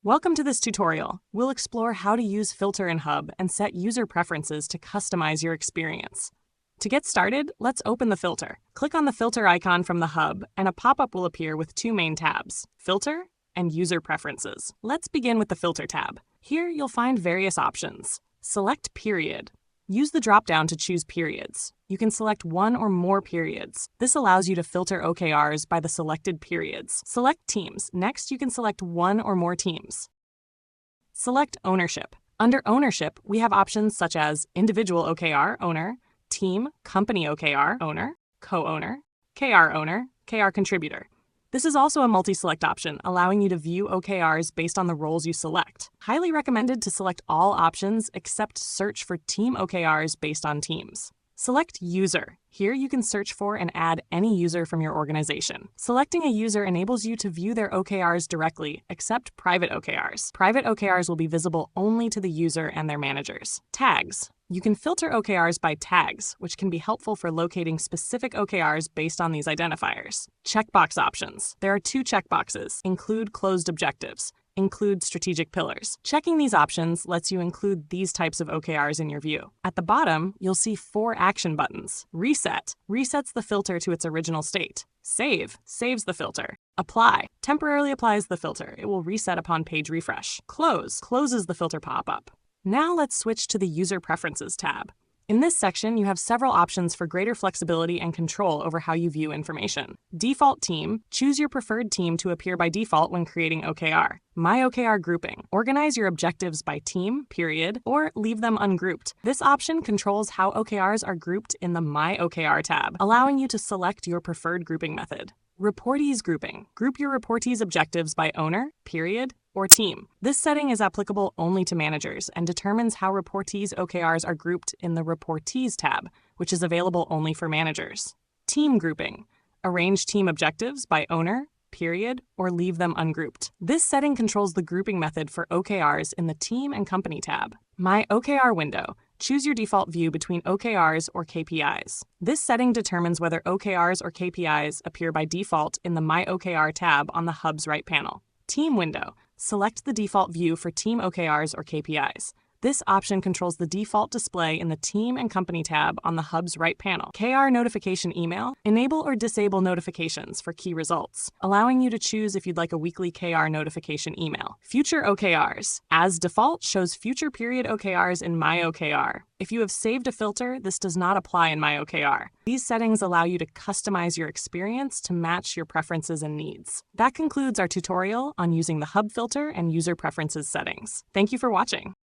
Welcome to this tutorial. We'll explore how to use Filter in Hub and set user preferences to customize your experience. To get started, let's open the filter. Click on the filter icon from the Hub, and a pop-up will appear with two main tabs, Filter and User Preferences. Let's begin with the Filter tab. Here, you'll find various options. Select Period. Use the drop-down to choose periods. You can select one or more periods. This allows you to filter OKRs by the selected periods. Select Teams. Next, you can select one or more teams. Select Ownership. Under Ownership, we have options such as Individual OKR Owner, Team, Company OKR Owner, Co-Owner, KR Owner, KR Contributor. This is also a multi-select option, allowing you to view OKRs based on the roles you select. Highly recommended to select all options except search for team OKRs based on teams. Select User. Here you can search for and add any user from your organization. Selecting a user enables you to view their OKRs directly, except private OKRs. Private OKRs will be visible only to the user and their managers. Tags. You can filter OKRs by tags, which can be helpful for locating specific OKRs based on these identifiers. Checkbox options. There are two checkboxes: Include Closed Objectives, Include Strategic Pillars. Checking these options lets you include these types of OKRs in your view. At the bottom, you'll see 4 action buttons. Reset resets the filter to its original state. Save saves the filter. Apply temporarily applies the filter. It will reset upon page refresh. Close closes the filter pop-up. Now let's switch to the User Preferences tab. In this section, you have several options for greater flexibility and control over how you view information. Default Team. Choose your preferred team to appear by default when creating OKR. My OKR Grouping. Organize your objectives by team, period, or leave them ungrouped. This option controls how OKRs are grouped in the My OKR tab, allowing you to select your preferred grouping method. Reportees Grouping. Group your reportees' objectives by owner, period, or team. This setting is applicable only to managers and determines how reportees' OKRs are grouped in the Reportees tab, which is available only for managers. Team Grouping. Arrange team objectives by owner, period, or leave them ungrouped. This setting controls the grouping method for OKRs in the Team and Company tab. My OKR Window. Choose your default view between OKRs or KPIs. This setting determines whether OKRs or KPIs appear by default in the My OKR tab on the Hub's right panel. Team Window. Select the default view for Team OKRs or KPIs. This option controls the default display in the Team and Company tab on the Hub's right panel. KR Notification Email. Enable or disable notifications for key results, allowing you to choose if you'd like a weekly KR notification email. Future OKRs. As default, shows future period OKRs in My OKR. If you have saved a filter, this does not apply in My OKR. These settings allow you to customize your experience to match your preferences and needs. That concludes our tutorial on using the Hub filter and user preferences settings. Thank you for watching.